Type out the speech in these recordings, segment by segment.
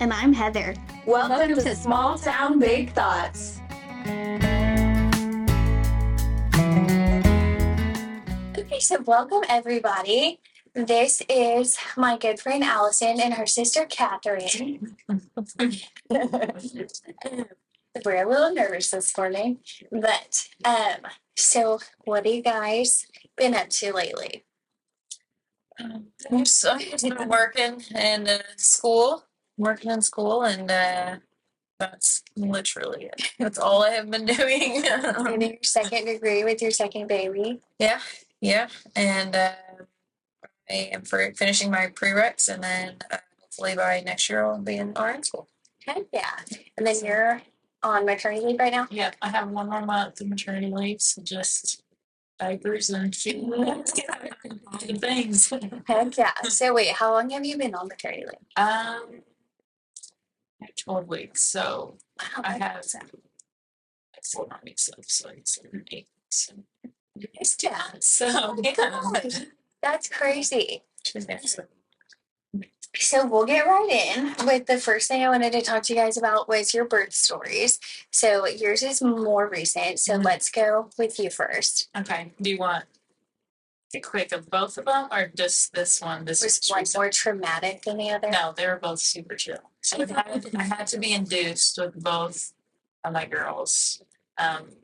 And I'm Heather. Welcome to Small Town Big Thoughts. Okay, so welcome everybody. This is my good friend Allison and her sister Kathryn. We're a little nervous this morning, but so what have you guys been up to lately? I've just been working in school, and that's literally it. That's all I have been doing. Getting your second degree with your second baby. Yeah, and I am finishing my prereqs, and then hopefully by next year I'll be in RN school. Heck yeah. And then you're on maternity leave right now? Yeah, I have 1 more month of maternity leave, so just diapers and things. Heck yeah. So wait, how long have you been on maternity leave? 12 weeks, so Wow, I have that's like 4 more weeks left, so it's 8 weeks. yeah. So yeah. That's crazy. So we'll get right in with the first thing I wanted to talk to you guys about was your birth stories. So yours is more recent. So let's go with you first. Okay. Do you want a quick of both of them, or just this one? This Was one more traumatic than the other? No, they were both super chill. So I had to be induced with both of my girls.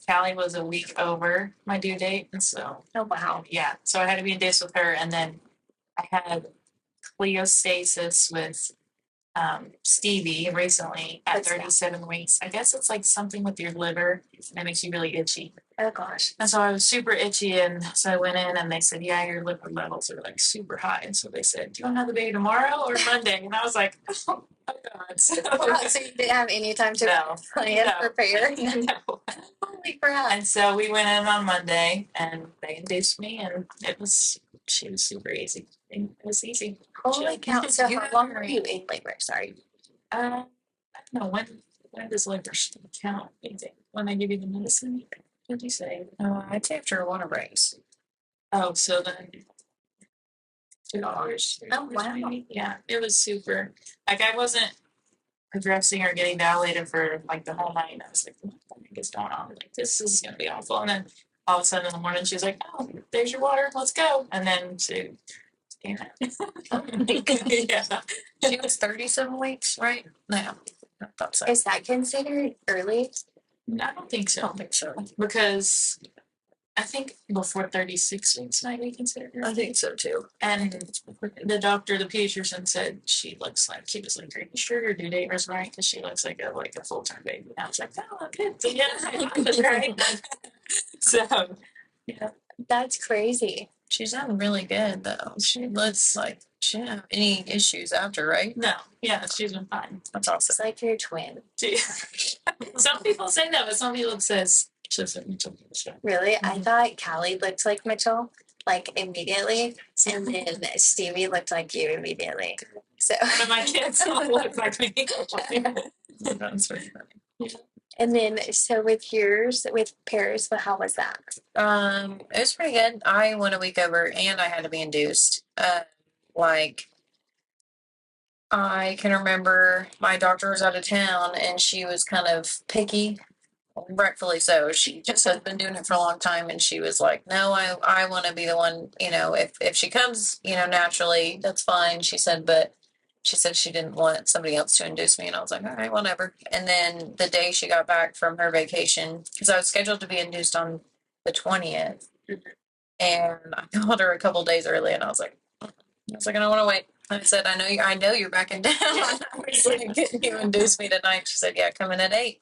Callie was a week over my due date, and so Oh wow. yeah, so I had to be induced with her, and then I had cleostasis with Stevie recently at What's that? 37 weeks. I guess it's like something with your liver that makes you really itchy. Oh gosh. And so I was super itchy, and so I went in and they said, yeah, your lipid levels are like super high. And so they said, do you want to have the baby tomorrow or Monday? And I was like, oh God. So you didn't have any time to prepare? No. Holy crap. And so we went in on Monday and they induced me, and she was super easy. It was easy. Holy cow. So how long were you in labor? Sorry. I don't know, when does labor count? When they give you the medicine? What did you say? I'd say after water breaks. Oh, so then 2 hours. Oh wow. Maybe. Yeah, it was super. Like I wasn't progressing or getting dilated for like the whole night. I was like, what the heck is going on? Like this is gonna be awful. And then all of a sudden in the morning she's like, oh, there's your water, let's go. And then yeah. She was 37 weeks, right? No, I thought so. Is that considered early? No, I don't think so. Because I think before 36 weeks might be considered early. I think so too. And the doctor, the pediatrician, said she was like, are you sure your due date was right? Because she looks like a full-term baby. And I was like, oh, good. So, yeah, I was right. So, yeah. That's crazy. She's done really good, though. She looks like she didn't have any issues after, right? No. Yeah, she's been fine. That's awesome. It's like your twin. Some people say that, but some people says she's like Mitchell. Really? I thought Callie looked like Mitchell, like immediately, and then Stevie looked like you immediately. So one of my kids look like me. That's really funny. And then, so with yours, with Paris, how was that? It was pretty good. I went a week over, and I had to be induced. Like, I can remember my doctor was out of town, and she was kind of picky, rightfully so. She just has been doing it for a long time, and she was like, no, I want to be the one, if she comes, naturally, that's fine. She said, but she said she didn't want somebody else to induce me, and I was like, all right, whatever. And then the day she got back from her vacation, because I was scheduled to be induced on the 20th, and I called her a couple days early, and I was like, I don't want to wait. I said, I know you're back in town. I was like, can you induce me tonight? She said, yeah, come in at 8.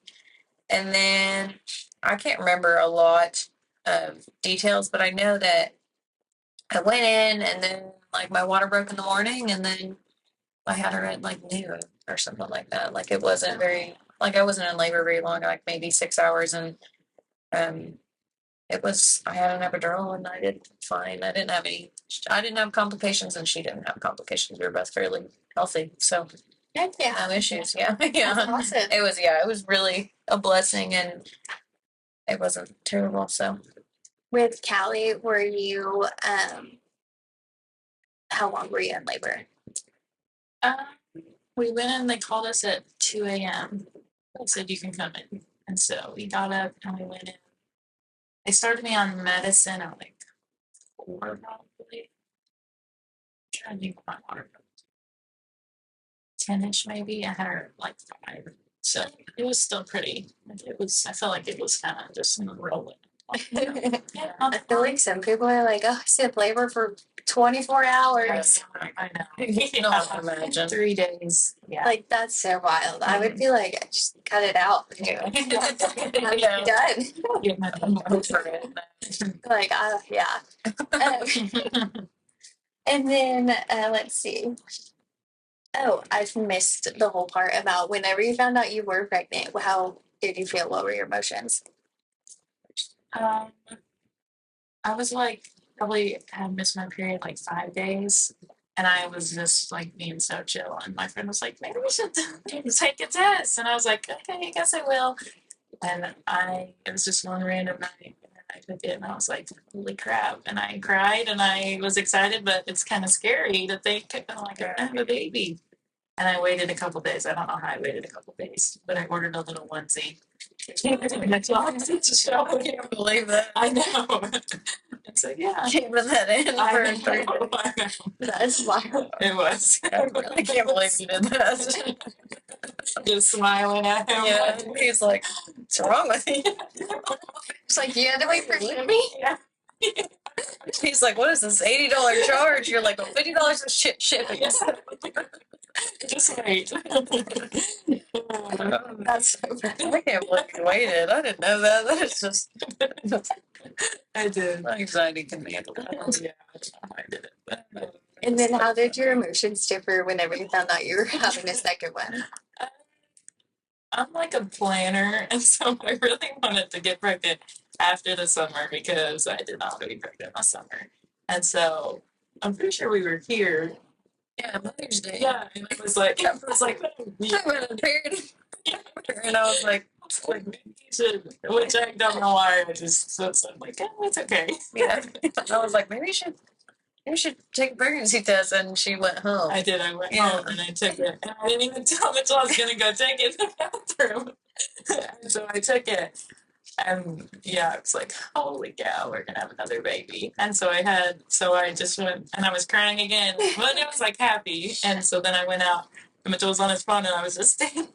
And then I can't remember a lot of details, but I know that I went in, and then like my water broke in the morning, and then I had her at like noon or something like that. Like it wasn't very, like I wasn't in labor very long, like maybe 6 hours. And I had an epidural, and I did fine. I didn't have complications, and she didn't have complications. We were both fairly healthy. So Yeah. no issues. Yeah. Yeah. That's awesome. It was really a blessing, and it wasn't terrible. So With Callie, were you, how long were you in labor? we went in, they called us at 2 a.m. They said you can come in. And so we got up and we went in. They started me on medicine at like 4 probably. I'm trying to think of my heart. 10ish maybe. I had her like 5. So it was still pretty. I felt like it was kind of just rolling. Yeah, I feel like some people are like, oh, I said labor for 24 hours. I know. No, imagine. 3 days. Yeah. Like, that's so wild. I would be like, just cut it out. Yeah. I'm Yeah. done. Yeah. Over it. Like, yeah. And then let's see. Oh, I've missed the whole part about whenever you found out you were pregnant. How did you feel? What were your emotions? Um, I was like, probably had missed my period like 5 days. And I was just like being so chill. And my friend was like, maybe we should take a test. And I was like, okay, I guess I will. And it was just one random night. And I took it and I was like, holy crap. And I cried and I was excited, but it's kind of scary to think, oh, like, I have a baby. And I waited a couple days. I don't know how I waited a couple days, but I ordered a little onesie. I can't believe that. I know. And so, yeah. Keeping that in I for 3 know. That's wild. It was. I really can't believe you did that. Just smiling at him. Yeah, he's like, what's wrong with you? It's like, you had to wait for me. Yeah. He's like, what is this $80 charge? You're like, well, $50 is shipping. Just wait. That's so funny. I can't believe you waited. I didn't know that. That is just I did. anxiety can handle that. Yeah, I did it. And then how did your emotions differ whenever you found out you were having a second one? I'm like a planner, and so I really wanted to get pregnant after the summer because I did not want to be pregnant last summer. And so I'm pretty sure we were here. Yeah, Mother's Day. Yeah, and it was like, I went on a period. And I was like, maybe you should, which I don't know why. I just so I'm like, oh, it's okay. yeah. I was like, maybe you should take a pregnancy test. And she went home. I did. I went Yeah. home and I took it. And I didn't even tell Mitchell I was going to go take it in the bathroom. And so I took it. And yeah, it was like, holy cow, we're going to have another baby. And so I just went and I was crying again. But I was like happy. And so then I went out and Mitchell was on his phone and I was just standing.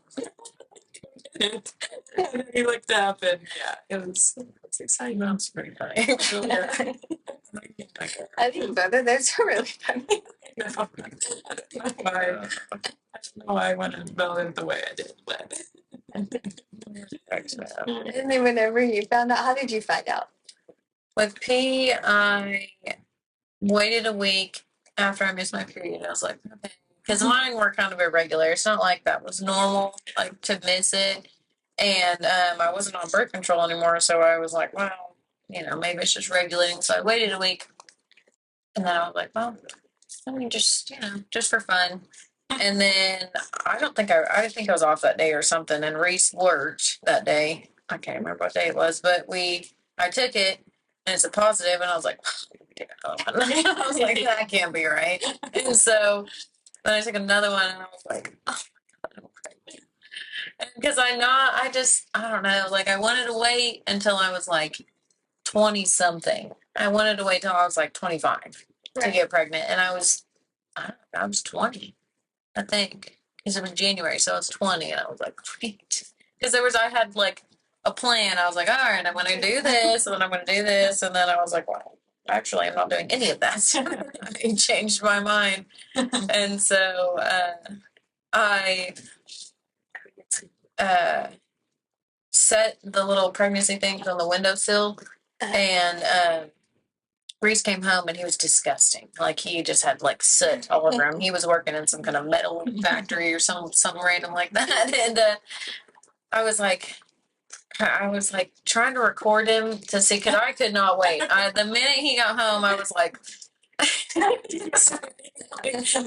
And then he looked up and yeah, it was exciting. That's pretty funny. Yeah. I think both of those are really funny. I don't know why I went about it the way I did, but. And then whenever you found out, how did you find out? With P, I waited a week after I missed my period. I was like, okay. Because mine were kind of irregular. It's not like that was normal, like to miss it. And I wasn't on birth control anymore. So I was like, well, maybe it's just regulating. So I waited a week. And then I was like, well, I mean, just for fun. And then I think I was off that day or something. And Reese worked that day. I can't remember what day it was, but I took it and it's a positive, and I was like, I was like, that can't be right. And so then I took another one and I was like, oh my God, I'm pregnant. Because I don't know, like I wanted to wait until I was like 20 something. I wanted to wait till I was like 25 to get pregnant. And I was 20, I think. Because it was January, so I was 20, and I was like, great. Because I had like a plan. I was like, all right, I'm going to do this, and then I'm going to do this. And then I was like, well, actually, I'm not doing any of that. I changed my mind. And so I set the little pregnancy things on the windowsill, and Reese came home and he was disgusting. Like he just had like soot all over him. He was working in some kind of metal factory or something random like that. And I was like trying to record him to see, because I could not wait. The minute he got home, I was like,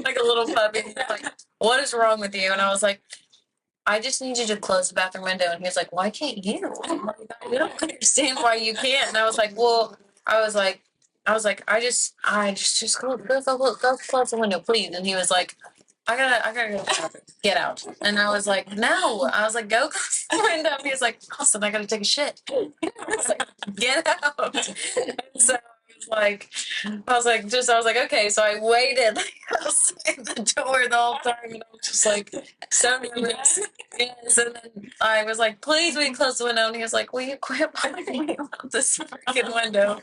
like a little puppy. Like, what is wrong with you? And I was like, I just need you to close the bathroom window. And he was like, why can't you? I'm like, I don't understand why you can't. And I was like, I just go close the window, please. And he was like, I gotta go get out. And I was like, no. I was like, go close the window. He was like, Austin, I gotta take a shit. I was like, get out. And so I was like, okay. So I waited like outside the door the whole time, and I was just like so nervous. Yes, and then I was like, please, will you close the window? And he was like, will you quit bothering me out this freaking window?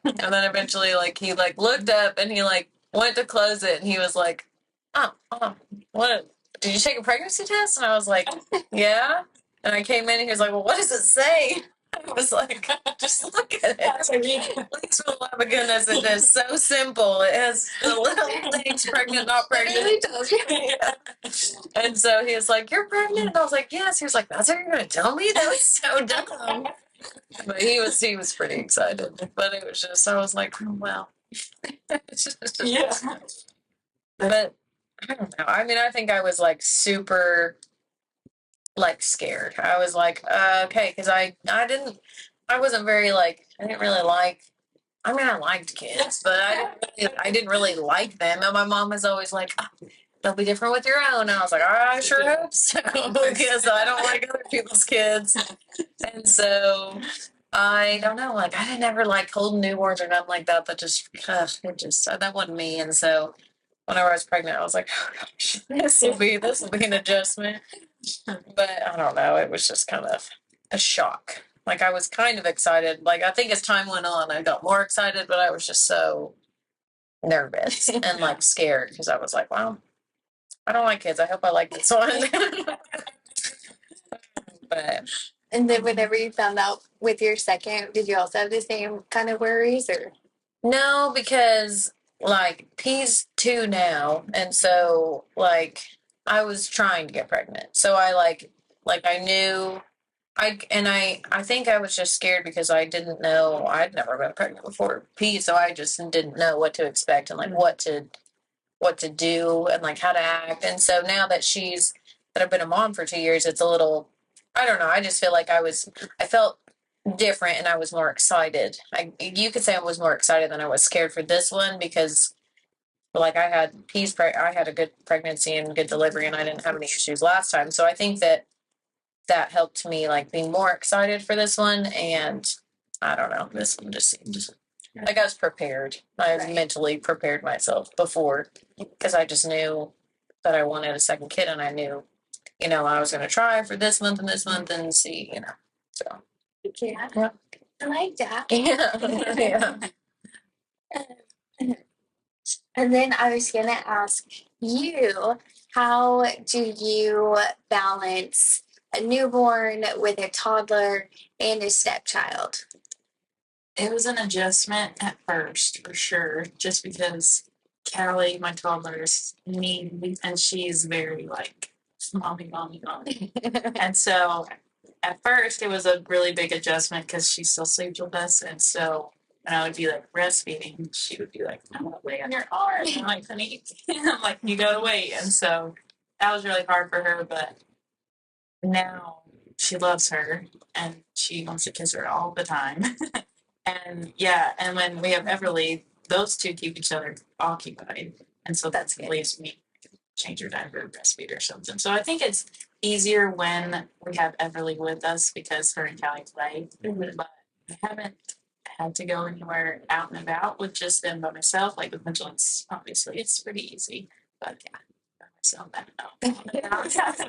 And then eventually, like, he like looked up and he like went to close it, and he was like, oh, what? Did you take a pregnancy test? And I was like, yeah. And I came in and he was like, well, what does it say? I was like, just look at it. Please, for the love of goodness, it is so simple. It has the little things, pregnant, not pregnant. Really told you. Yeah. And so he was like, you're pregnant? And I was like, yes. He was like, that's what you're going to tell me? That was so dumb. But he was pretty excited. But it was just, I was like, oh, well. Yeah. But I don't know. I mean, I think I was like super like scared. I was like, okay, because I wasn't very like, I didn't really like, I mean, I liked kids, but I didn't really like them. And my mom was always like, oh, they'll be different with your own. And I was like, I sure hope so, because I don't like other people's kids. And so I don't know, like I didn't ever like holding newborns or nothing like that. That just, that wasn't me. And so whenever I was pregnant, I was like, oh gosh, this will be an adjustment. But I don't know, it was just kind of a shock. Like I was kind of excited. Like I think as time went on, I got more excited, but I was just so nervous and like scared because I was like, wow, I don't like kids. I hope I like this one. But And then whenever you found out with your second, did you also have the same kind of worries or? no, because like P's 2 now, and so like I was trying to get pregnant. So I I knew I think I was just scared because I didn't know, I'd never been pregnant before P, so I just didn't know what to expect and like what to do and like how to act. And so now that I've been a mom for 2 years, it's a little, I don't know, I just feel like I felt different and I was more excited. You could say I was more excited than I was scared for this one because like I had a good pregnancy and good delivery and I didn't have any issues last time. So I think that helped me like be more excited for this one. And I don't know, this one just seemed like I was prepared. I Right. mentally prepared myself before because I just knew that I wanted a second kid and I knew, I was going to try for this month and see, so. Yeah. Yeah. I like that. Yeah. Yeah. And then I was going to ask you, how do you balance a newborn with a toddler and a stepchild? It was an adjustment at first, for sure, just because Callie, my toddler's need, and she's very like mommy, mommy, mommy. And so at first it was a really big adjustment because she still sleeps with us. And so when I would be like breastfeeding, she would be like, I want to lay on your arm. And I'm like, honey, I'm like, you gotta wait. And so that was really hard for her, but now she loves her and she wants to kiss her all the time. And yeah, and when we have Everly, those two keep each other occupied. And so That's that good. leaves me change her diaper, breastfeed or something. So I think it's easier when we have Everly with us because her and Callie play. Mhm. But I haven't had to go anywhere out and about with just them by myself. Like with Vigilance, obviously it's pretty easy. But yeah, by myself, I don't know.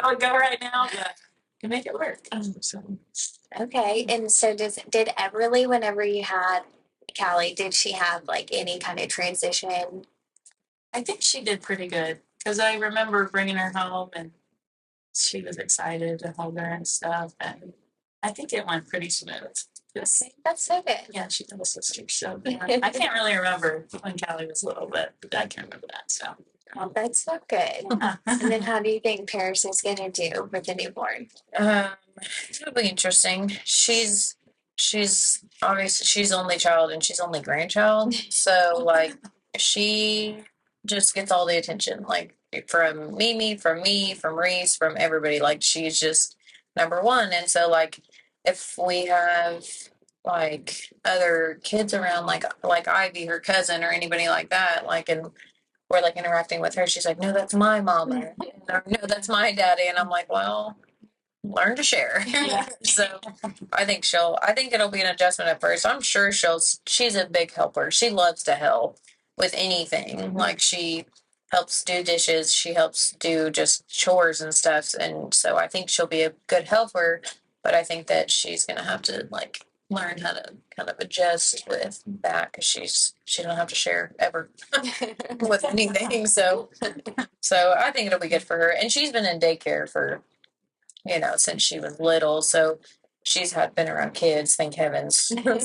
I would go right now, but can make it work. So Okay. And so did Everly, whenever you had Callie, did she have like any kind of transition? I think she did pretty good because I remember bringing her home and she was excited to hold her and stuff. And I think it went pretty smooth. Yes. That's so good. Yeah, she had a sister. So yeah, I can't really remember when Callie was little, but I can remember that. So Oh, that's so good. And then how do you think Paris is going to do with the newborn? It'll be interesting. She's obviously she's only child and she's only grandchild, so like she just gets all the attention, like from Mimi, from me, from Reese, from everybody. Like she's just number one, and so like if we have like other kids around, like Ivy, her cousin, or anybody like that, like and we're like interacting with her, she's like, no, that's my mama. Or, no, that's my daddy. And I'm like, well, learn to share. Yeah. So I think it'll be an adjustment at first. I'm sure she's a big helper. She loves to help with anything. Like she helps do dishes. She helps do just chores and stuff. And so I think she'll be a good helper, but I think that she's going to have to like learn how to kind of adjust with that because she don't have to share ever with anything. So I think it'll be good for her. And she's been in daycare for, since she was little. So she's been around kids, thank heavens. So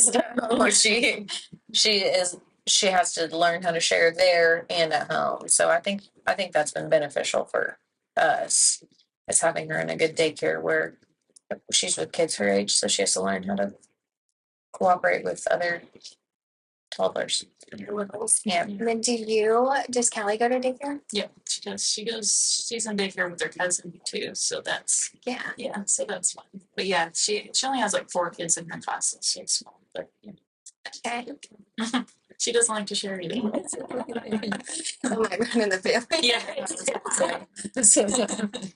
she has to learn how to share there and at home. So I think that's been beneficial for us, is having her in a good daycare where she's with kids her age, so she has to learn how to cooperate with other toddlers. Yeah. And then does Callie go to daycare? Yeah, she does. She's in daycare with her cousin too. So that's, Yeah. so that's fun. But yeah, she only has like 4 kids in her class. So she's small, but yeah. Okay. She doesn't like to share either. I might run in the family. Yeah.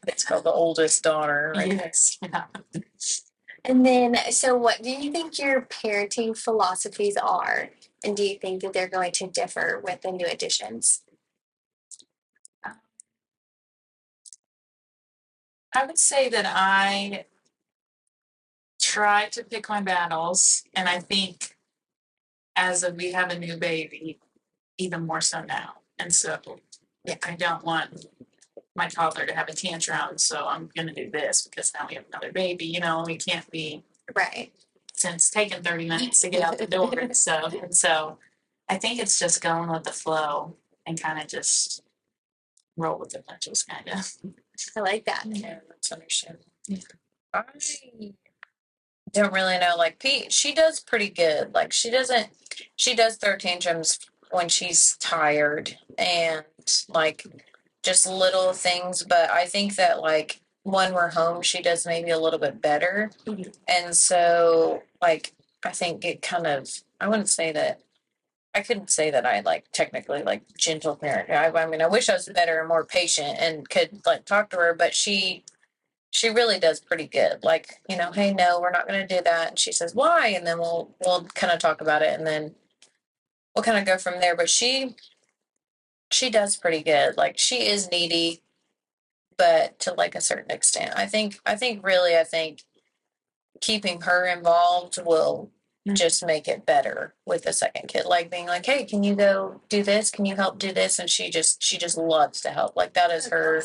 It's called the oldest daughter, right? Yes. Yeah. And then, so what do you think your parenting philosophies are? And do you think that they're going to differ with the new additions? I would say that I try to pick my battles, and I think as we have a new baby, even more so now. And so I don't want my toddler to have a tantrum, so I'm going to do this because now we have another baby, we can't be, Right. since it's taken 30 minutes to get out the door. And so I think it's just going with the flow and kind of just roll with the punches, kind of. I like that. Yeah, that's understandable. Yeah. I don't really know. Like Pete, she does pretty good. Like she does throw tantrums when she's tired and like just little things. But I think that like when we're home, she does maybe a little bit better. Mhm. And so like I think it kind of, I wouldn't say that. I couldn't say that I like technically like gentle parent. I mean, I wish I was better and more patient and could like talk to her, but she really does pretty good. Like, hey, no, we're not going to do that. And she says, why? And then we'll kind of talk about it and then we'll kind of go from there. But she does pretty good. Like she is needy, but to like a certain extent. I think keeping her involved will just make it better with the second kid. Like being like, hey, can you go do this? Can you help do this? And she just loves to help. Like that is her,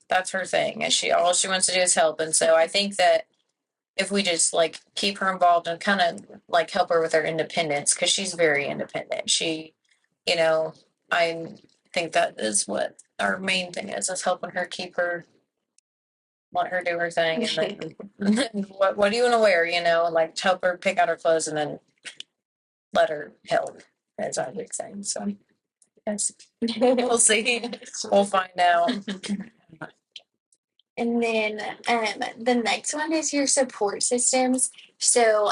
that's her thing. And all she wants to do is help. And so I think that if we just like keep her involved and kind of like help her with her independence, because she's very independent. I think that is what our main thing is helping her let her do her thing. And then what do you want to wear? Like help her pick out her clothes and then let her help is our big thing. So yes, we'll see. We'll find out. And then the next one is your support systems. So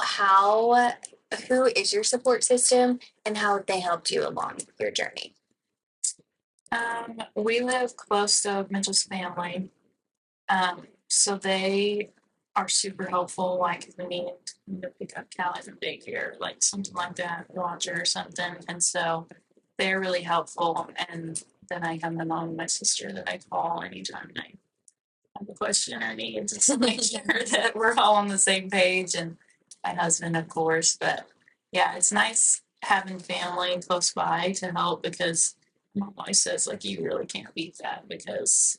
who is your support system and how they helped you along your journey? We live close to Mitchell's family. So they are super helpful. Like if we need to pick up Callie from daycare, like something like that, watch her or something. And so they're really helpful. And then I have my mom and my sister that I call anytime I have a question or need to make sure that we're all on the same page. And my husband, of course. But yeah, it's nice having family close by to help because mom always says, like, you really can't beat that because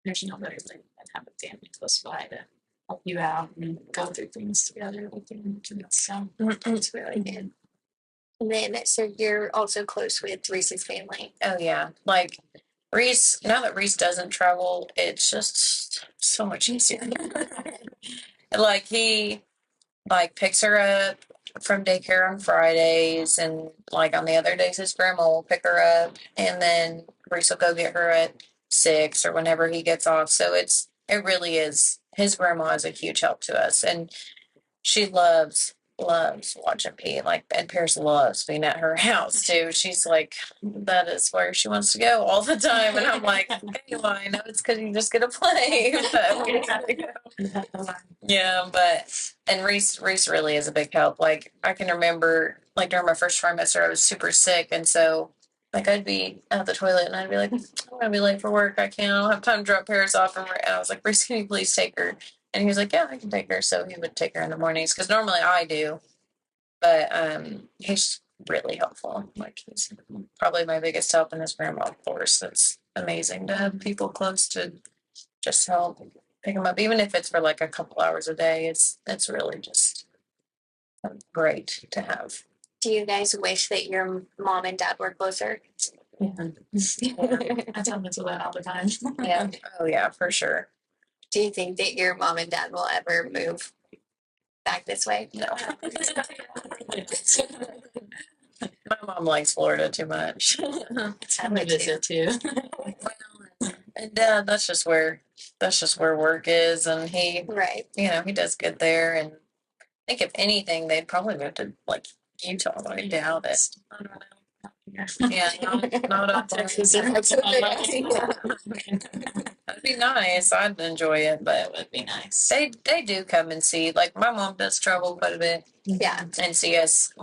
there's no better thing than having family close by to help you out and go through things together with you. So It's really good. And then, so you're also close with Reese's family. Oh yeah, like Reese. Now that Reese doesn't travel, it's just so much easier. Like he picks her up from daycare on Fridays, and like on the other days his grandma will pick her up, and then Reese will go get her at 6 or whenever he gets off. So it really is, his grandma is a huge help to us, and she loves loves watching me, like, and Paris loves being at her house too. She's like, that is where she wants to go all the time. And I'm like, okay, well, I know it's because you just get to play. But we gotta go. Yeah, but, and Reese really is a big help. Like, I can remember, like, during my first trimester, I was super sick. And so, like, I'd be at the toilet and I'd be like, I'm gonna be late for work. I don't have time to drop Paris off. And I was like, Reese, can you please take her? And he was like, yeah, I can take her. So he would take her in the mornings because normally I do, but he's really helpful. Like, he's probably my biggest help in this grandma, of course. It's amazing to have people close to just help pick him up, even if it's for like a couple hours a day. It's really just great to have. Do you guys wish that your mom and dad were closer? Yeah. I tell them that all the time. Yeah. Oh yeah, for sure. Do you think that your mom and dad will ever move back this way? No. My mom likes Florida too much. I would visit too. And dad, that's just where work is, and he, Right. you know, he does good there. And I think if anything, they'd probably move to like Utah, but I doubt it. I don't know. Yeah, not up Texas. That'd be nice. I'd enjoy it, That but would be nice. they do come and see. Like, my mom does travel quite a bit Yeah. and see us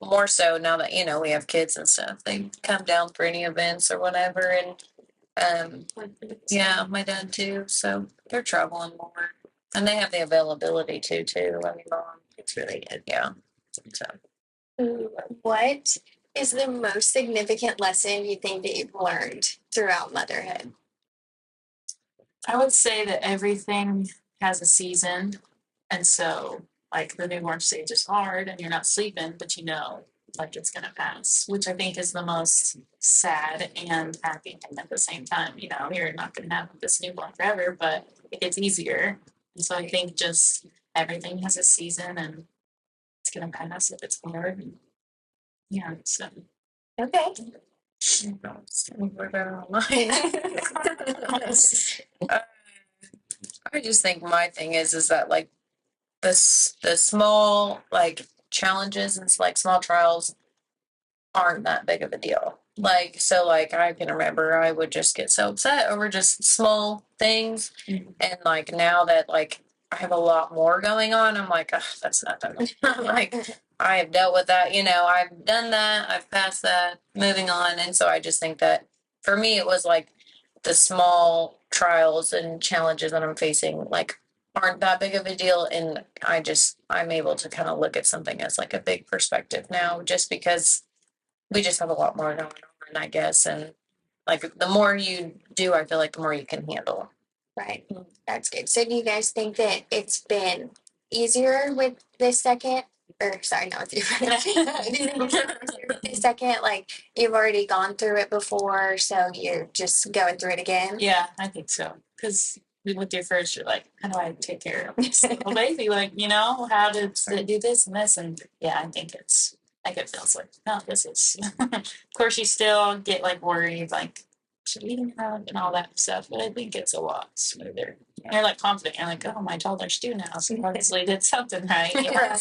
more so now that, you know, we have kids and stuff. They come down for any events or whatever. And yeah, my dad too. So they're traveling more, and they have the availability too. I mean, mom, it's really good. Yeah. So What is the most significant lesson you think that you've learned throughout motherhood? I would say that everything has a season. And so, like, the newborn stage is hard and you're not sleeping, but you know, like, it's going to pass, which I think is the most sad and happy thing at the same time. You know, you're not going to have this newborn forever, but it gets easier. And so I think just everything has a season and it's going to pass if it's hard. And, yeah, so. Okay. we're better online. I just think my thing is that, like, the small, like, challenges and like small trials aren't that big of a deal. Like, so, like, I can remember I would just get so upset over just small things. Mhm. And like, now that, like, I have a lot more going on, I'm like, ugh, that's nothing. Like, I have dealt with that, you know, I've done that, I've passed that, moving on. And so I just think that for me, it was like the small trials and challenges that I'm facing, like, aren't that big of a deal. And I'm able to kind of look at something as like a big perspective now, just because we just have a lot more going on, I guess. And like, the more you do, I feel like the more you can handle. Right. That's good. So do you guys think that it's been easier with this second? Or sorry, not with you. The second, like, you've already gone through it before, so you're just going through it again? Yeah, I think so. Because with your first, you're like, how do I take care of this little baby? Like, you know, how to do this and this? And yeah, I think it feels like, no, this is. Of course, you still get like worried, like, should we eat her and all that stuff. But I think it's a lot smoother. And you're like confident. You're like, oh, my toddler's due now. So obviously did something right. You know?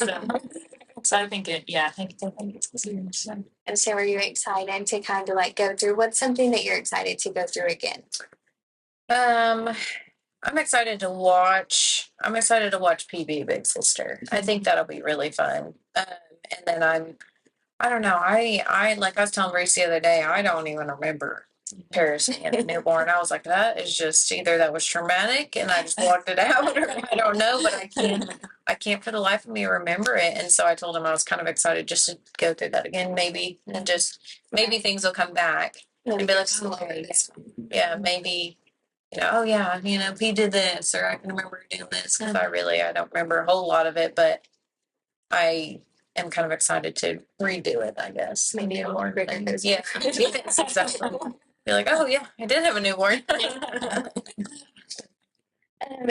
So I think I think it's easier. So. And so are you excited to kind of like go through, what's something that you're excited to go through again? I'm excited to watch PB Big Sister. I think that'll be really fun. And then I don't know. I like I was telling Grace the other day, I don't even remember Paris being a newborn. I was like, that is just either that was traumatic and I just walked it out, or I don't know, but I can't for the life of me remember it. And so I told him I was kind of excited just to go through that again, maybe, and just maybe things will come back and be like, oh, yeah, maybe, you know, oh yeah, you know, P did this, or I can remember doing this, because I don't remember a whole lot of it, but I am kind of excited to redo it, I guess. Maybe a more bigger things. Yeah, yes, exactly. Be like, oh yeah, I did have a newborn.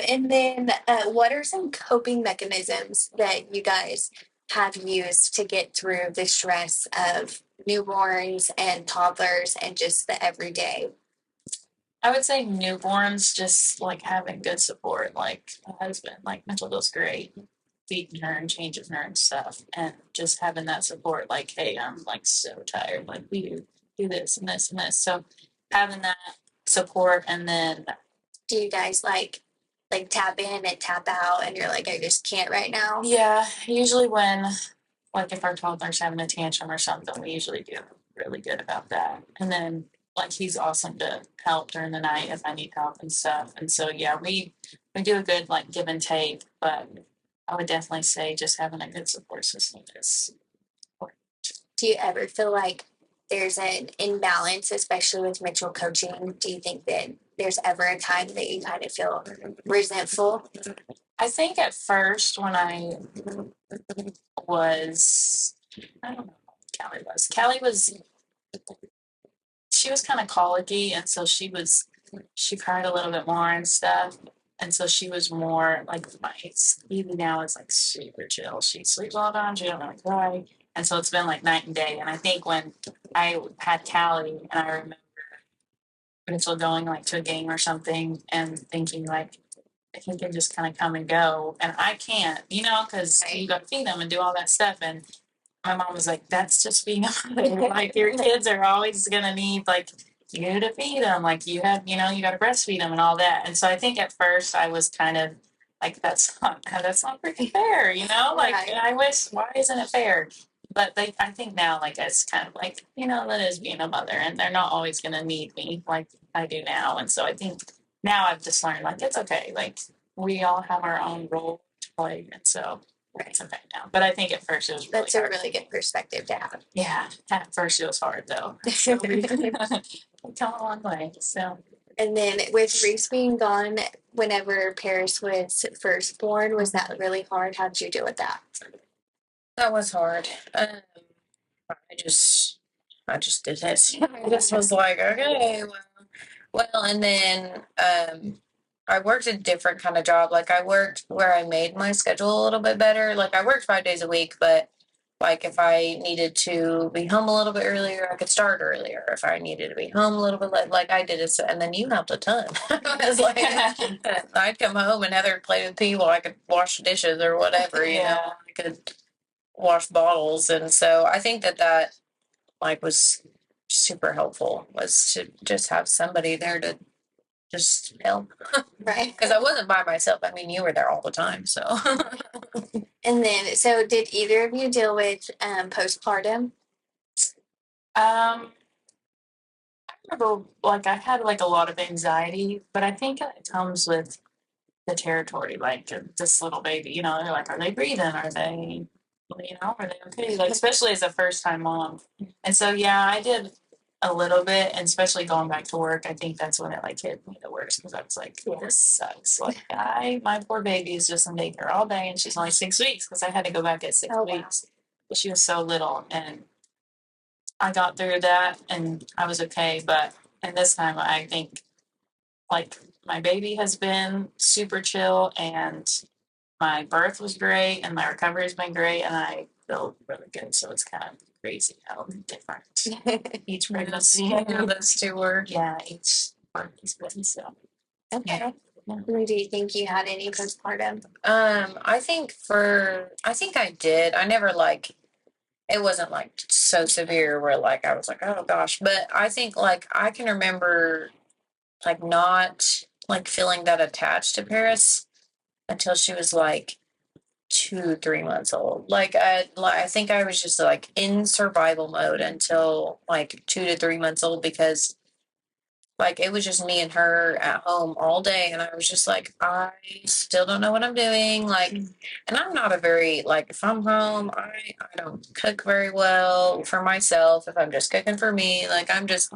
And then what are some coping mechanisms that you guys have used to get through the stress of newborns and toddlers and just the everyday? I would say newborns, just like having good support, like a husband, like mental health's great. feeding her and changing her and stuff, and just having that support, like, hey, I'm like so tired, like we do this and this and this. So having that support, and then Do you guys like tap in and tap out and you're like, I just can't right now? yeah, usually when, like, if our toddler's having a tantrum or something, we usually do really good about that. And then, like, he's awesome to help during the night if I need help and stuff. And so, yeah, we do a good like give and take. But I would definitely say just having a good support system is important. Do you ever feel like there's an imbalance, especially with Mitchell coaching? Do you think that there's ever a time that you kind of feel resentful? I think at first when I was, I don't know, Callie was she was kind of colicky, and so she cried a little bit more and stuff. And so she was more like my Evie now is like super chill. She sleeps all the time. She don't really cry. And so it's been like night and day. And I think when I had Callie, and I remember Mitchell going like to a game or something and thinking like he can just kind of come and go, and I can't, because you got to feed them and do all that stuff. And my mom was like, "That's just being a mother. Like your kids are always gonna need like you to feed them. Like you got to breastfeed them and all that." And so I think at first I was kind of like, "That's not pretty fair," Like Right. I wish, why isn't it fair? But I think now like it's kind of like that is being a mother, and they're not always gonna need me like I do now. And so I think now I've just learned like it's okay. Like we all have our own role to play, and so it's okay now. But I think at first it was really That's a hard. really good perspective to have. Yeah, at first it was hard though. So we've come a long way. So And then with Reese being gone, whenever Paris was first born, was that really hard? How did you deal with that? That was hard. I just did it. I just was like, okay, well, and then I worked a different kind of job. Like I worked where I made my schedule a little bit better. Like I worked 5 days a week, but like if I needed to be home a little bit earlier, I could start earlier. If I needed to be home a little bit late, like I did it. And then you helped a ton. I was like, I'd come home and Heather played with P while I could wash dishes or whatever, Yeah. I could wash bottles. And so I think that like was super helpful, was to just have somebody there to just help. Right. Because I wasn't by myself. I mean, you were there all the time. So And then, so did either of you deal with postpartum? I remember like I had like a lot of anxiety, but I think it comes with the territory. Like this little baby, they're like, are they breathing? Are they, are they okay? Like especially as a first time mom. And so yeah, I did a little bit, and especially going back to work, I think that's when it like hit me the worst, because I was like, this sucks. Like my poor baby is just in daycare all day, and she's only 6 weeks because I had to go back at 6 Oh, wow. weeks. But she was so little, and I got through that, and I was okay. But and this time, I think like my baby has been super chill, and my birth was great, and my recovery has been great, and I feel really good. So it's kind of crazy how different each pregnancy. yeah, those two were. Yeah, each birth has been. So Okay. Do you think you had any postpartum? I think I did. I never like, it wasn't like so severe where like I was like, oh gosh. But I think like I can remember like not like feeling that attached to Paris until she was like 2, 3 months old. Like I think I was just like in survival mode until like 2 to 3 months old, because like it was just me and her at home all day, and I was just like, I still don't know what I'm doing. Like, and I'm not a very like, if I'm home, I don't cook very well for myself. If I'm just cooking for me, like I just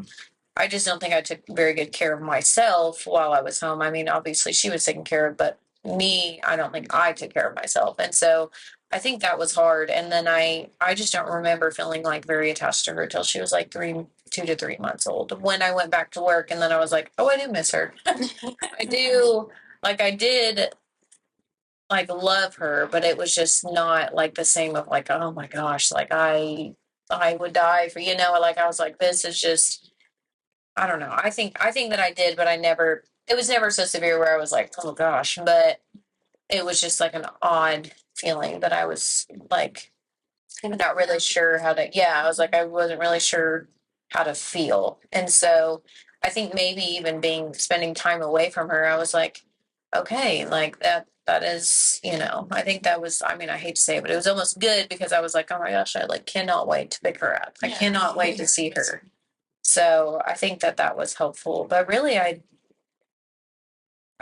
don't think I took very good care of myself while I was home. I mean, obviously she was taken care of, but me, I don't think I took care of myself. And so I think that was hard. And then I just don't remember feeling like very attached to her till she was like 2 to 3 months old, when I went back to work. And then I was like, oh, I do miss her. I do. Like I did like love her, but it was just not like the same of like, oh my gosh, like I would die for, like I was like, this is just, I don't know. I think that I did, but it was never so severe where I was like, oh gosh, but it was just like an odd feeling that I was like not really sure how to, yeah, I was like, I wasn't really sure how to feel. And so I think maybe even spending time away from her, I was like, okay, like that is, I think that was, I mean, I hate to say it, but it was almost good because I was like, oh my gosh, I like cannot wait to pick her up. I cannot wait to see her. So I think that was helpful, but really I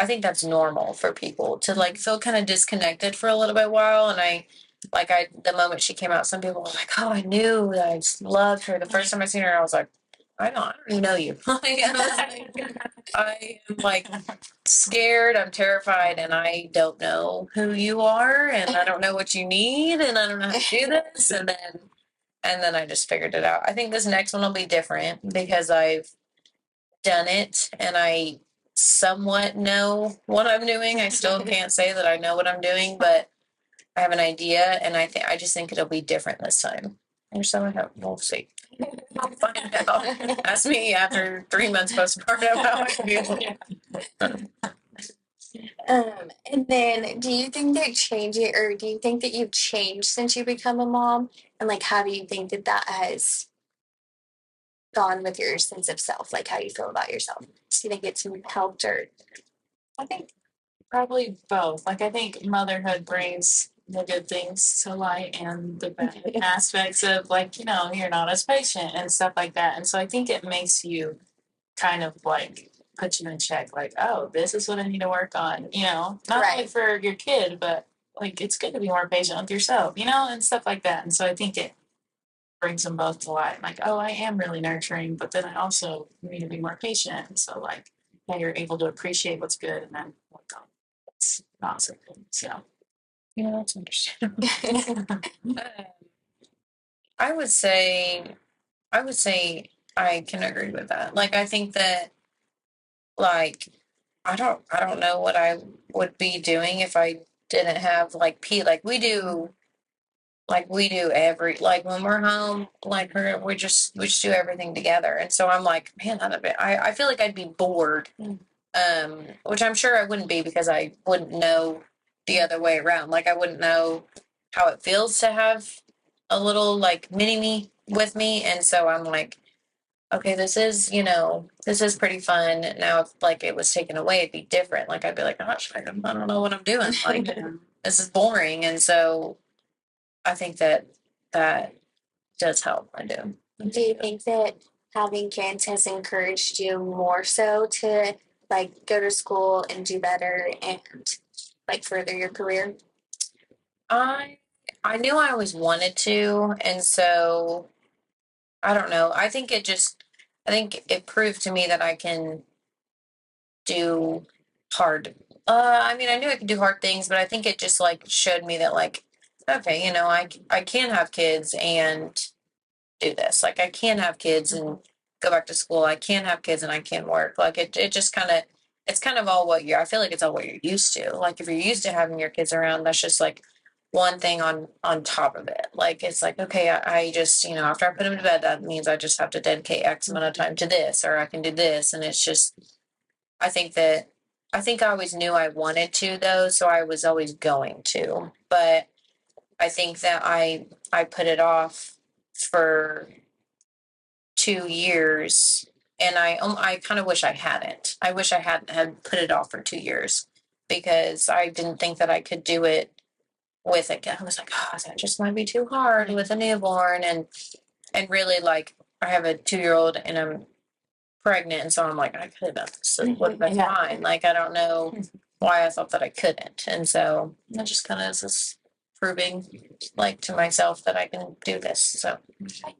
think that's normal for people to like feel kind of disconnected for a little bit while. And the moment she came out, some people were like, oh, I knew that I just loved her. The first time I seen her, I was like, I don't even know you. I am like scared, I'm terrified, and I don't know who you are, and I don't know what you need, and I don't know how to do this. And then I just figured it out. I think this next one will be different because I've done it and I somewhat know what I'm doing. I still can't say that I know what I'm doing, but I have an idea, and I just think it'll be different this time. Or so I hope. We'll see. I'll find out. Ask me after 3 months postpartum how I feel. And then do you think that changing, or do you think that you've changed since you become a mom? And like, how do you think that that has gone with your sense of self? Like, how you feel about yourself? Do you think it's helped or? I think probably both. Like, I think motherhood brings the good things to light and the bad aspects of, like, you're not as patient and stuff like that. And so I think it makes you kind of like put you in check, like, oh, this is what I need to work on, not only Right. for your kid, but like it's good to be more patient with yourself, and stuff like that. And so I think it brings them both to light. Like, oh, I am really nurturing, but then I also need to be more patient. And so like, yeah, you're able to appreciate what's good and then work on what's not so good. So That's understandable. I would say I can agree with that. Like I think that like I don't know what I would be doing if I didn't have like we do every like when we're home like we just do everything together. And so I'm like, man, I feel like I'd be bored. Which I'm sure I wouldn't be because I wouldn't know the other way around. Like I wouldn't know how it feels to have a little like mini me with me. And so I'm like, okay, this is pretty fun. Now if like it was taken away, it'd be different. Like I'd be like, gosh, I don't know what I'm doing. Like this is boring. And so I think that does help. I do. Do you think that having kids has encouraged you more so to like go to school and do better and like further your career? I knew I always wanted to, and so I don't know. I think it proved to me that I can do hard. I mean, I knew I could do hard things, but I think it just like showed me that like, okay, I can have kids and do this. Like I can have kids and go back to school. I can have kids and I can work. Like it just kind of, it's kind of all I feel like it's all what you're used to. Like if you're used to having your kids around, that's just like one thing on top of it. Like it's like, okay, I just, after I put them to bed, that means I just have to dedicate X amount of time to this, or I can do this. And it's just, I think that, I think I always knew I wanted to though. So I was always going to, but I think that I put it off for 2 years, and I kind of wish I hadn't. I wish I hadn't had put it off for 2 years because I didn't think that I could do it with it. I was like, oh, that just might be too hard with a newborn, and really like I have a 2-year-old and I'm pregnant, and so I'm like, I could have done this. So that's Yeah. fine. Like I don't know why I thought that I couldn't, and so that just kind of is this proving like to myself that I can do this. So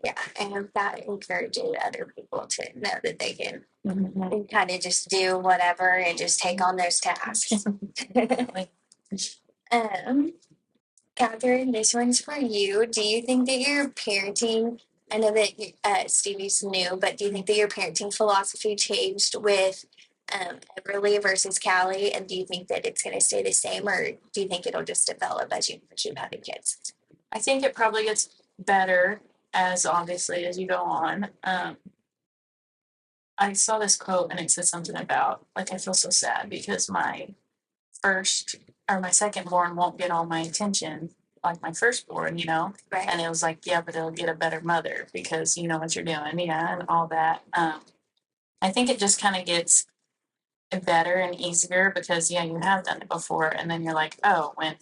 Yeah, and that encourages other people to know that they can Mhm. kind of just do whatever and just take on those tasks. Kathryn, this one's for you. Do you think that your parenting, I know that Stevie's new, but do you think that your parenting philosophy changed with Everly versus Callie? And do you think that it's going to stay the same, or do you think it'll just develop as you keep having kids? I think it probably gets better as obviously as you go on. I saw this quote and it said something about like I feel so sad because my first or my second born won't get all my attention like my firstborn, you know? Right. And it was like, yeah, but it'll get a better mother because you know what you're doing, yeah, and all that. I think it just kind of gets better and easier because, yeah, you have done it before. And then you're like, oh, when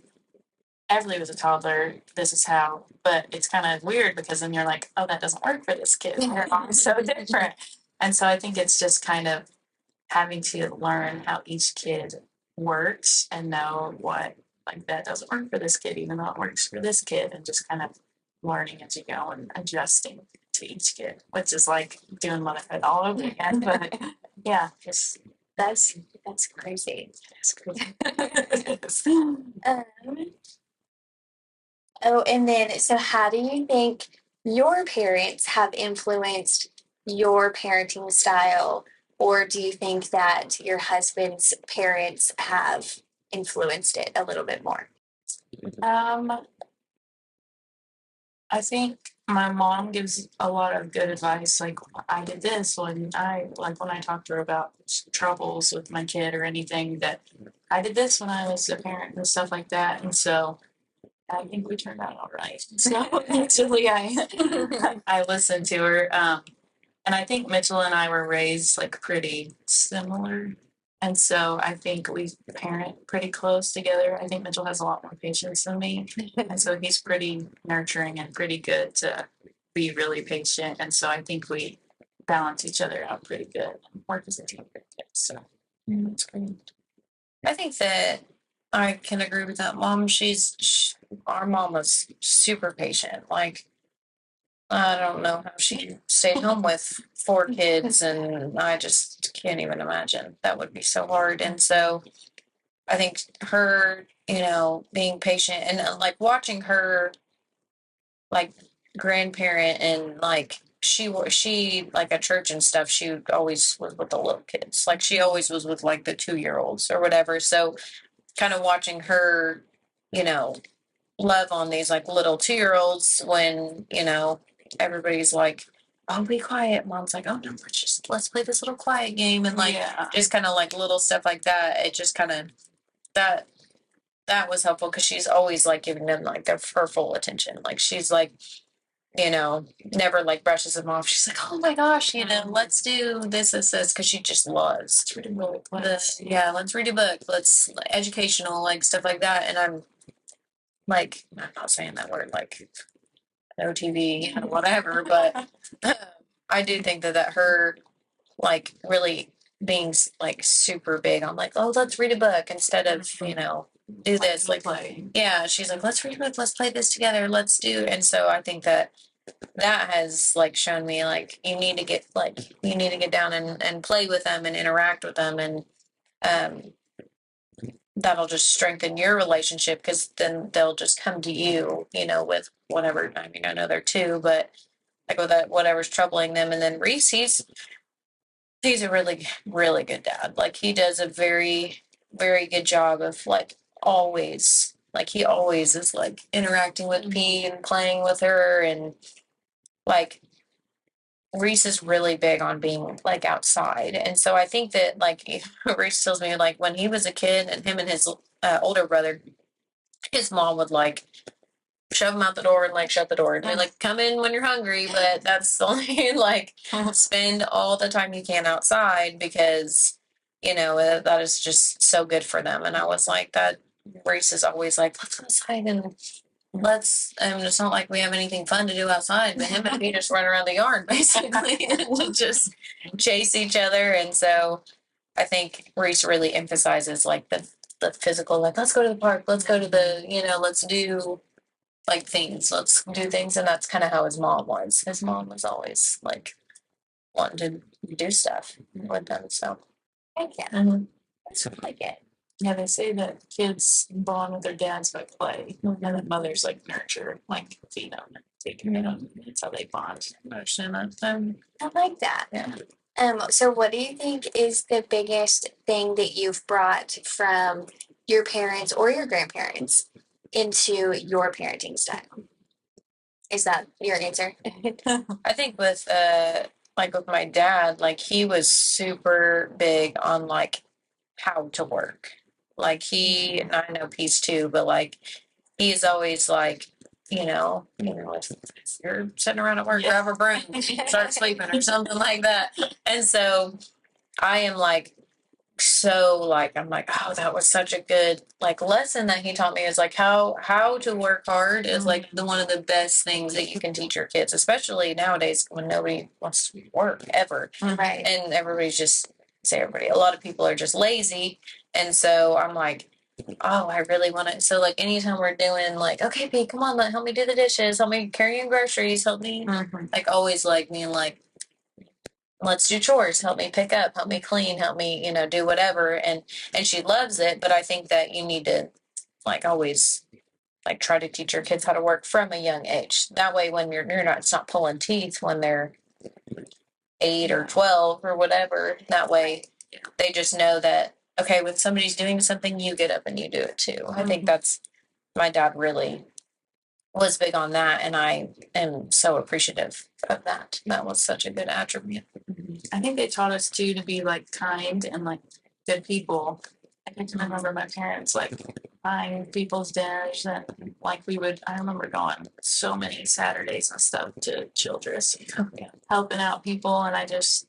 Everly was a toddler, this is how. But it's kind of weird because then you're like, oh, that doesn't work for this kid. They're all so different. And so I think it's just kind of having to learn how each kid works and know what, like, that doesn't work for this kid, even though it works for this kid, and just kind of learning as you go and adjusting to each kid, which is like doing motherhood all over again. But yeah, just That's crazy. it's crazy. Um, oh, and then so how do you think your parents have influenced your parenting style, or do you think that your husband's parents have influenced it a little bit more? um, I think my mom gives a lot of good advice. Like, I did this when I talked to her about troubles with my kid or anything, that I did this when I was a parent and stuff like that. And so I think we turned out all right. So actually, I listened to her. And I think Mitchell and I were raised like pretty similar. And so I think we parent pretty close together. I think Mitchell has a lot more patience than me. And so he's pretty nurturing and pretty good to be really patient. And so I think we balance each other out pretty good and work as a team pretty good. So it's great. I think that I can agree with that. Our mom was super patient. Like, I don't know how she stayed home with 4 kids, and I just can't even imagine. That would be so hard. And so I think her, being patient and like watching her, like, grandparent, and like she like at church and stuff, she always was with the little kids. Like, she always was with like the 2-year-olds or whatever. So kind of watching her, you know, love on these like little 2-year-olds when, everybody's like, oh, be quiet. Mom's like, oh no, let's play this little quiet game, and like Yeah. just kind of like little stuff like that. It just kind of that that was helpful because she's always like giving them like her full attention. Like, she's like, never like brushes them off. She's like, oh my gosh, let's do this, because she just loves It's really, really let's read a book, let's educational, like stuff like that. And I'm not saying that word like no TV, whatever, but I do think that her like really being like super big on like, oh, let's read a book instead of, do this, like, play. yeah, she's like, let's read a book, let's play this together, let's do. And so I think that has like shown me like you need to get down and play with them and interact with them, and um that'll just strengthen your relationship, because then they'll just come to you, with whatever. I mean, I know they're 2, but like with that, whatever's troubling them. And then Reese, he's a really, really good dad. Like, he does a very, very good job of like he always is like interacting with P and playing with her. And like, Reese is really big on being like outside. And so I think that like Reese tells me like when he was a kid, and him and his older brother, his mom would like shove him out the door and like shut the door and be like, come in when you're hungry, but that's only like spend all the time you can outside, because that is just so good for them. And I was like, that Reese is always like, let's go outside and it's not like we have anything fun to do outside, but him and me just run around the yard basically and just chase each other. And so I think Reese really emphasizes like the physical, like, let's go to the park, let's go to let's do like things, let's do things. And that's kind of how his mom was. His mom was always like wanting to do stuff with them. So Yeah, that's really good. Yeah, they say that kids bond with their dads by play, and that mothers like nurture, like feed them and take care of them. That's how they bond. I like that. Yeah. So what do you think is the biggest thing that you've brought from your parents or your grandparents into your parenting style? Is that your answer? I think with with my dad, like, he was super big on like how to work. Like and I know peace too, but like he's always like, if you're sitting around at work, grab a broom, start sleeping or something like that. And so I am like, so like I'm like, oh, that was such a good like lesson that he taught me, is like how to work hard is like the one of the best things that you can teach your kids, especially nowadays when nobody wants to work ever. Right. And everybody's just a lot of people are just lazy. And so I'm like, oh, I really want to. So like anytime we're doing like, okay, Pete, come on, help me do the dishes, help me carry in groceries, help me like always like being like, let's do chores, help me pick up, help me clean, help me, do whatever. And she loves it. But I think that you need to like always like try to teach your kids how to work from a young age. That way when you're not, it's not pulling teeth when they're 8 or 12 or whatever. That way they just know that, okay, when somebody's doing something, you get up and you do it too. I think that's, my dad really was big on that, and I am so appreciative of that. That was such a good attribute. I think they taught us too to be like kind and like good people. I can remember my parents like buying people's dinners, and like I remember going so many Saturdays and stuff to Childress, helping out people. And I just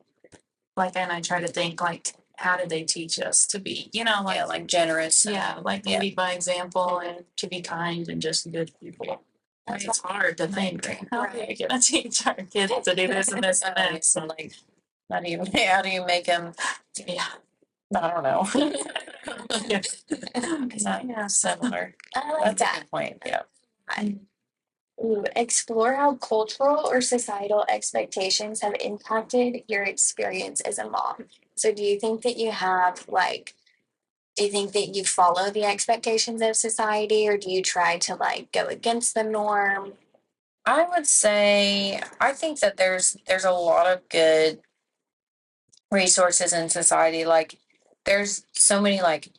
and I try to think like, how did they teach us to be, like generous. lead by example and to be kind and just good people. It's hard to think, how are we gonna teach our kids to do this and this and that? So like, how do you make them? Yeah. I don't know. Yeah. Similar. I like That's a that. good point. Yeah. Ooh, explore how cultural or societal expectations have impacted your experience as a mom. So, do you think that do you think that you follow the expectations of society, or do you try to like go against the norm? I would say I think that there's a lot of good resources in society. Like there's so many like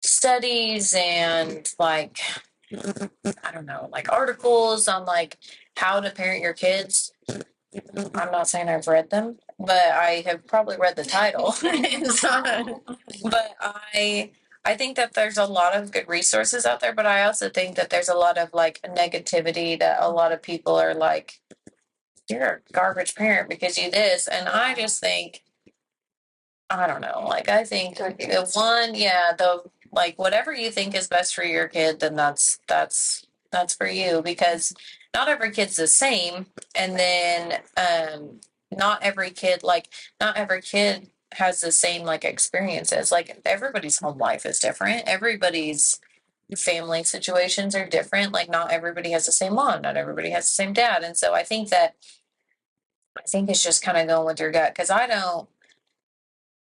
studies and like I don't know, like articles on like how to parent your kids. I'm not saying I've read them, but I have probably read the title. But I think that there's a lot of good resources out there, but I also think that there's a lot of like negativity that a lot of people are like, you're a garbage parent because you this. And I just think, I don't know, like I think the like whatever you think is best for your kid, then that's for you, because not every kid's the same. And then not every kid has the same like experiences. Like everybody's home life is different. Everybody's family situations are different. Like not everybody has the same mom, not everybody has the same dad. And so I think it's just kind of going with your gut, because I don't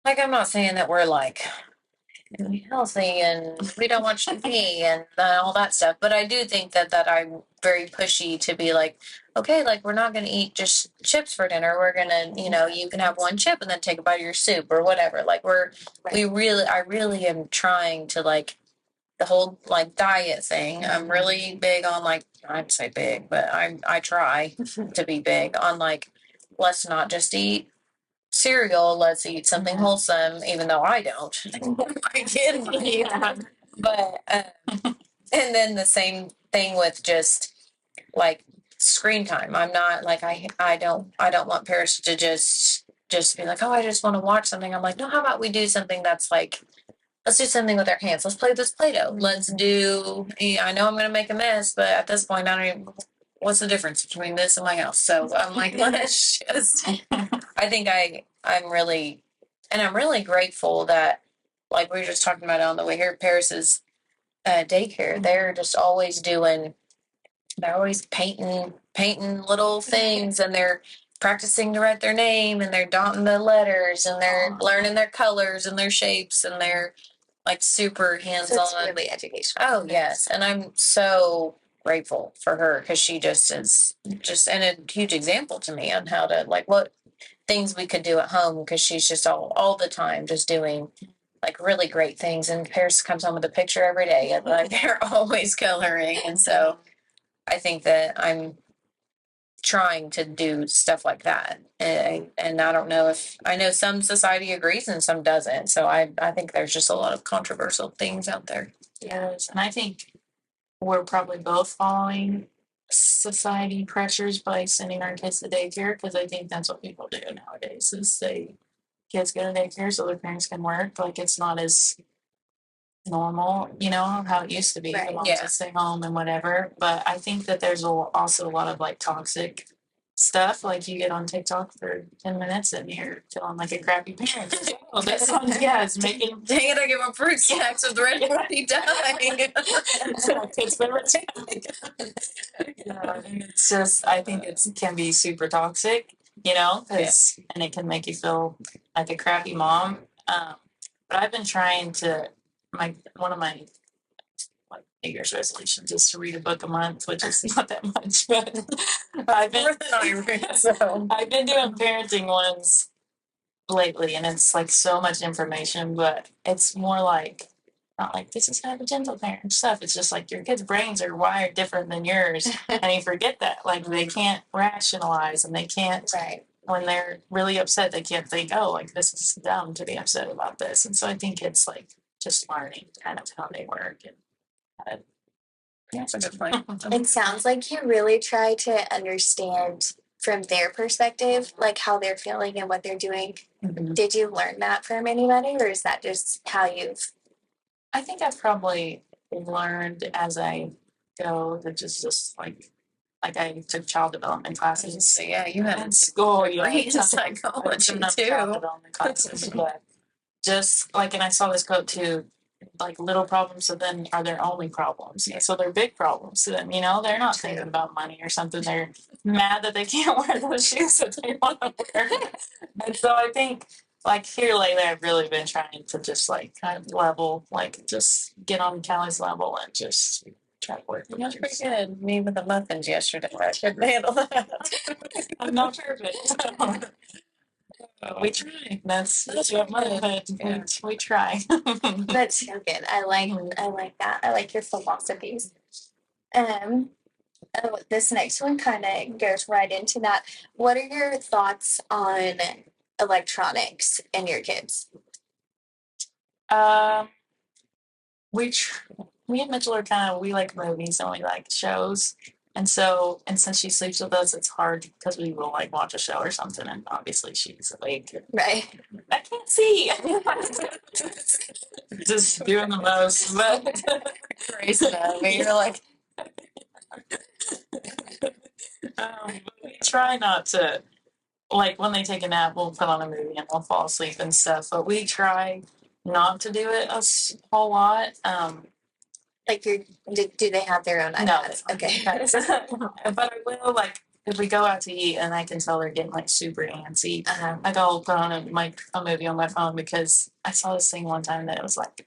like, I'm not saying that we're like healthy and we don't watch TV and all that stuff, but I do think that I'm very pushy to be like, okay, like we're not going to eat just chips for dinner. We're going to, you can have one chip and then take a bite of your soup or whatever. Like I really am trying to like the whole like diet thing. I'm really big on like, I'd say big, but I try to be big on like, let's not just eat cereal, let's eat something wholesome, even though I don't. My kid eat. But and then the same thing with just like screen time. I'm not like I don't want Paris to just be like, oh, I just want to watch something. I'm like, no, how about we do something that's like, let's do something with our hands. Let's play this Play-Doh. Let's do, I know I'm going to make a mess, but at this point, I don't even, what's the difference between this and my house? So I'm like, let's just, I think I'm really grateful that, like we were just talking about on the way here, Paris's daycare, they're always painting little things, and they're practicing to write their name, and they're dotting the letters, and they're learning their colors and their shapes, and they're like super hands-on. So it's really educational. Oh yes, and I'm so grateful for her, because she just is and a huge example to me on how to like what things we could do at home, because she's just all the time just doing like really great things. And Paris comes home with a picture every day, and like they're always coloring. And so I think that I'm trying to do stuff like that. And I don't know if, I know some society agrees and some doesn't. So I think there's just a lot of controversial things out there. Yes, and I think we're probably both following society pressures by sending our kids to daycare, because I think that's what people do nowadays is they kids go to daycare so their parents can work. Like it's not as normal, how it used to be. The Right. moms Yeah. would stay home and whatever. But I think that there's also a lot of like toxic stuff. Like you get on TikTok for 10 minutes and you're feeling like a crappy parent. Oh, this one, yeah, it's making Dang it, I give them fruit snacks with red body dying. kids favorite thing. Yeah, and it's just I think it can be super toxic, 'cause and it can make you feel like a crappy mom. But I've been trying to one of my like New Year's resolutions is to read a book a month, which is not that much, but I've been More than I read, so. I've been doing parenting ones lately, and it's like so much information, but it's more like not like this is kind of a gentle parent stuff. It's just like your kids' brains are wired different than yours, and you forget that. Like they can't rationalize, and they can't Right. when they're really upset. They can't think, oh, like this is dumb to be upset about this. And so I think it's like just learning kind of how they work and how to. Yeah, that's a good point. It sounds like you really try to understand from their perspective, like how they're feeling and what they're doing. Mhm. Did you learn that from anybody, or is that just how you've? I think I've probably learned as I go that just like I took child development classes So yeah, you had in school. degree in I've done psychology enough too. child development classes, but just like, and I saw this quote too, like little problems so then are their only problems. Yeah. So they're big problems. So then, they're not thinking about money or something. They're mad that they can't wear those shoes that they want to wear. And so I think like here lately I've really been trying to just like kind of level, like just get on Callie's level and just try to work with That's her. pretty good. Me with the muffins yesterday. I couldn't handle that. I'm not perfect. We try. That's what motherhood. Yeah. We try. That's so good. I like that. I like your philosophies. This next one kind of goes right into that. What are your thoughts on electronics and your kids? Um, me and Mitchell are we like movies and we like shows. And since she sleeps with us, it's hard because we will like watch a show or something, and obviously she's awake. Right. I can't see. Just doing the most, but Grace and I, you're like, we try not to. Like when they take a nap, we'll put on a movie and we'll fall asleep and stuff. But we try not to do it a whole lot. Like do they have their own No, iPads? Okay. but I will like if we go out to eat and I can tell they're getting like super antsy. Uh-huh. Like I'll put on a movie on my phone because I saw this thing one time that it was like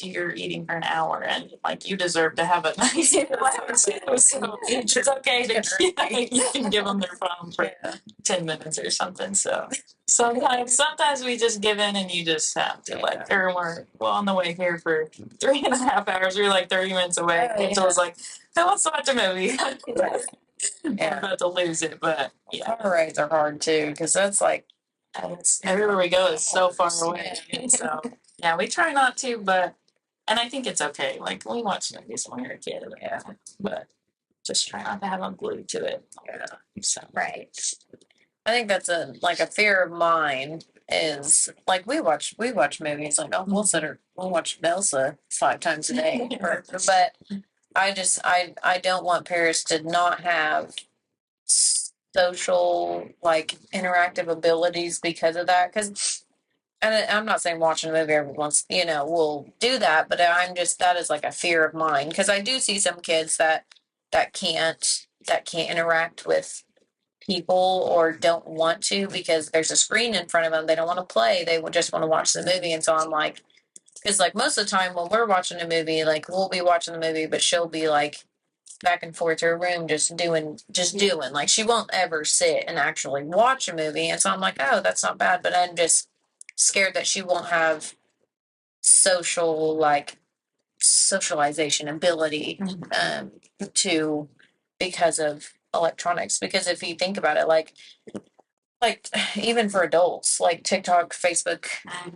you're eating for an hour and like you deserve to have a nice so it's okay to you can give them their phone for 10 minutes or something. So sometimes we just give in and you just have to like or we're on the way here for 3.5 hours. We were like 30 minutes away. Oh, yeah. So I was like, I want to watch a movie. I'm Yeah. about to lose it, but yeah. car rides are hard too, because that's like, It's, everywhere we go is so far away. Yeah. So yeah, we try not to, and I think it's okay. Like we watch movies when we were a kid, Yeah. but just try not to have them glued to it. Yeah. So Right. I think that's a fear of mine is like we watch movies like we'll watch Elsa 5 times a day, but I don't want Paris to not have social like interactive abilities because of that. Because and I'm not saying watching a movie every once will do that, but that is like a fear of mine because I do see some kids that can't interact with people or don't want to because there's a screen in front of them. They don't want to play. They just want to watch the movie. And so I'm like, because like most of the time when we're watching a movie, like we'll be watching the movie, but she'll be like back and forth to her room just doing like she won't ever sit and actually watch a movie. And so I'm like, oh, that's not bad, but I'm just scared that she won't have socialization ability to because of electronics, because if you think about it, like even for adults, like TikTok, Facebook,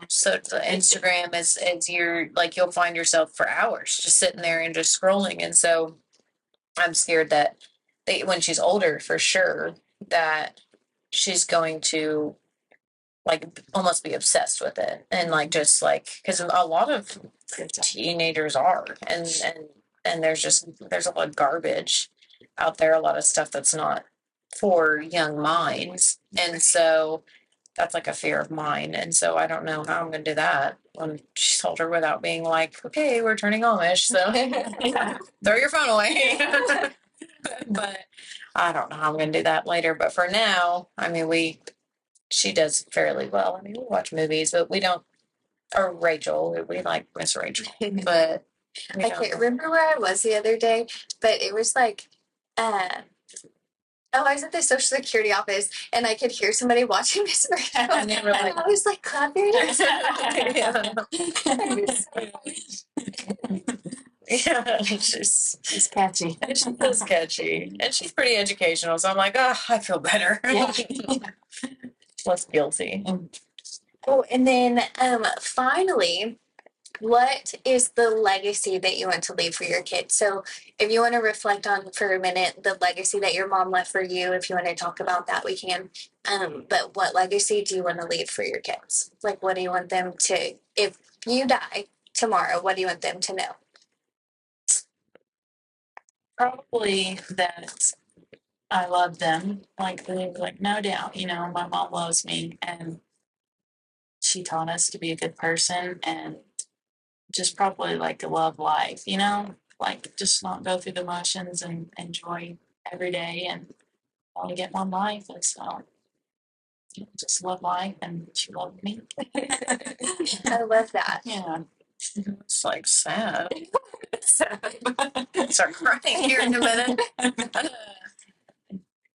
so Instagram is your, like, you'll find yourself for hours just sitting there and just scrolling. And so I'm scared that when she's older, for sure, that she's going to like almost be obsessed with it, and like just like, because a lot of teenagers are, and there's a lot of garbage out there, a lot of stuff that's not for young minds, and so that's like a fear of mine. And so I don't know how I'm going to do that when she's older without being like, okay, we're turning Amish, so throw your phone away. But I don't know how I'm going to do that later. But for now, I mean, she does fairly well. I mean, we watch movies, but we don't, or Rachel, we like Miss Rachel, but I can't remember where I was the other day, but it was like, I was at the Social Security office and I could hear somebody watching Miss Rachel. And they were like, I was like, clap your hands. Yeah, she's catchy. She is catchy, and she's pretty educational. So I'm like, oh, I feel better. Yeah. Less guilty. Oh, and then finally, what is the legacy that you want to leave for your kids? So if you want to reflect on for a minute the legacy that your mom left for you, if you want to talk about that, we can. But what legacy do you want to leave for your kids? Like, what do you want them to, if you die tomorrow, what do you want them to know? Probably that I love them. Like, no doubt, my mom loves me and she taught us to be a good person and just probably like love life, like just not go through the motions and enjoy every day and only get one life. And so just love life, and she loved me. I love that. Yeah. It's like sad. Start crying here in a minute.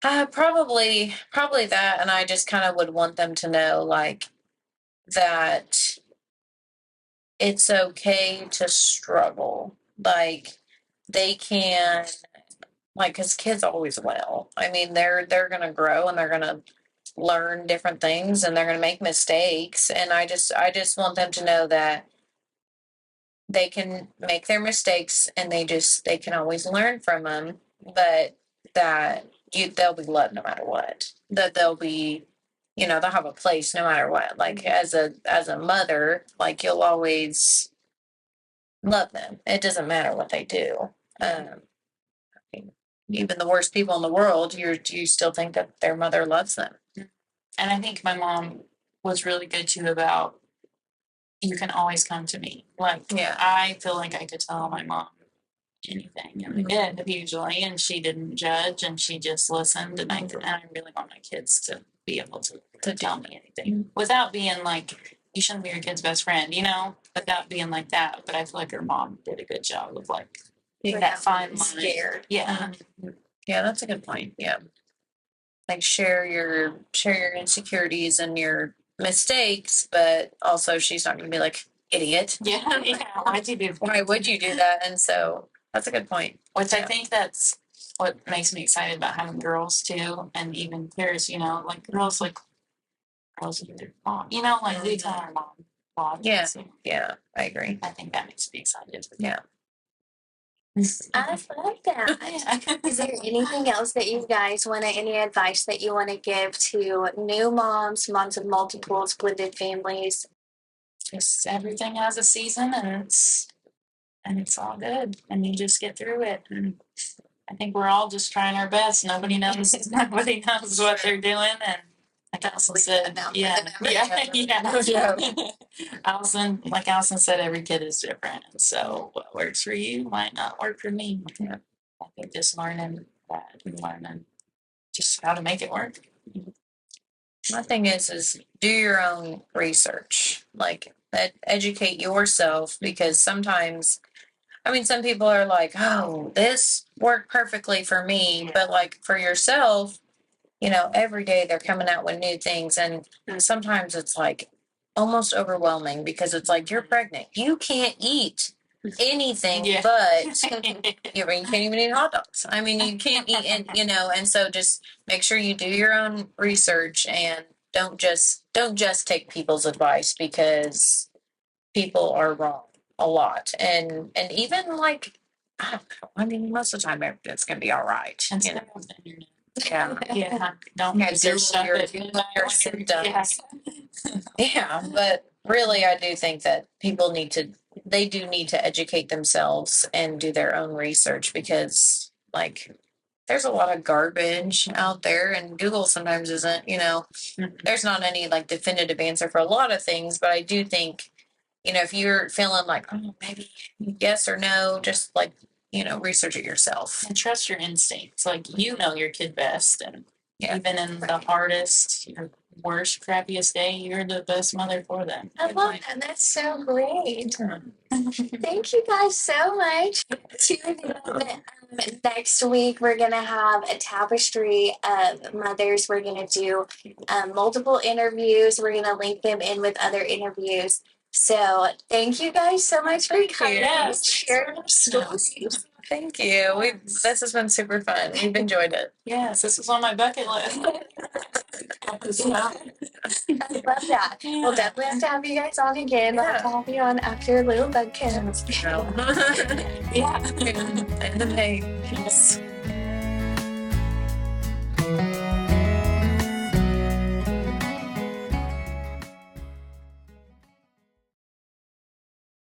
Probably that, and I just kind of would want them to know, like, that it's okay to struggle. Like, they can, like, because kids always will. I mean, they're gonna grow and they're gonna learn different things and they're gonna make mistakes, and I just want them to know that they can make their mistakes and they can always learn from them, but that they'll be loved no matter what. That they'll be, they'll have a place no matter what. Like, as a mother, like, you'll always love them. It doesn't matter what they do. Even the worst people in the world, you still think that their mother loves them. And I think my mom was really good too about, you can always come to me. Like, Yeah. I feel like I could tell my mom anything, and I did usually, and she didn't judge, and she just listened. And I really want my kids to be able to tell me anything without being like, you shouldn't be your kid's best friend, without being like that. But I feel like her mom did a good job of like that fine line. Scared. Yeah. Yeah, that's a good point. Yeah. Like, share your insecurities and your mistakes, but also she's not going to be like, idiot. Yeah. Why'd you do? Why would you do that? And so that's a good point. Which I think that's what makes me excited about having girls too, and even peers. Like girls with their mom. Like we tell our mom. Yeah. Yeah, I agree. I think that makes me excited. Yeah. I love that. Is there anything else that you guys want to, any advice that you want to give to new moms of multiples, blended families? Just everything has a season, and it's all good, and you just get through it. And I think we're all just trying our best. Nobody knows what they're doing, and like Allison said, yeah. Allison said, every kid is different, and so what works for you might not work for me. Yeah. I think just learning that and learning just how to make it work. My thing is do your own research, like educate yourself, because sometimes, some people are like, oh, this worked perfectly for me, but like for yourself, every day they're coming out with new things, and sometimes it's like almost overwhelming, because it's like, you're pregnant, you can't eat anything Yeah. but you can't even eat hot dogs. I mean, you can't eat, and so just make sure you do your own research and don't just take people's advice, because people are wrong a lot, and even like, I don't know. I mean, most of the time it's gonna be all right. And You know? stay on the internet. Yeah. Yeah, don't Yeah, use your Google stuff your- at Google midnight your when you're- symptoms. Yeah, but really, I do think that people they do need to educate themselves and do their own research, because, like, there's a lot of garbage out there, and Google sometimes isn't, there's not any like definitive answer for a lot of things, but I do think, if you're feeling like, oh, maybe yes or no, just like, research it yourself. And trust your instincts. Like, you know your kid best, and Yeah. even in the hardest, your worst, crappiest day, you're the best mother for them. I love that. That's so great. Hmm. Thank you guys so much. Tune in. Next week, we're going to have a tapestry of mothers. We're going to do multiple interviews. We're going to link them in with other interviews. So thank you guys so much for coming. Yes. Sharing your stories. Thank you. This has been super fun. We've enjoyed it. Yes, this was on my bucket list. I love that. We'll definitely have to have you guys on again. We'll have to have you on after Little Bug Camp. Yeah. And the pay.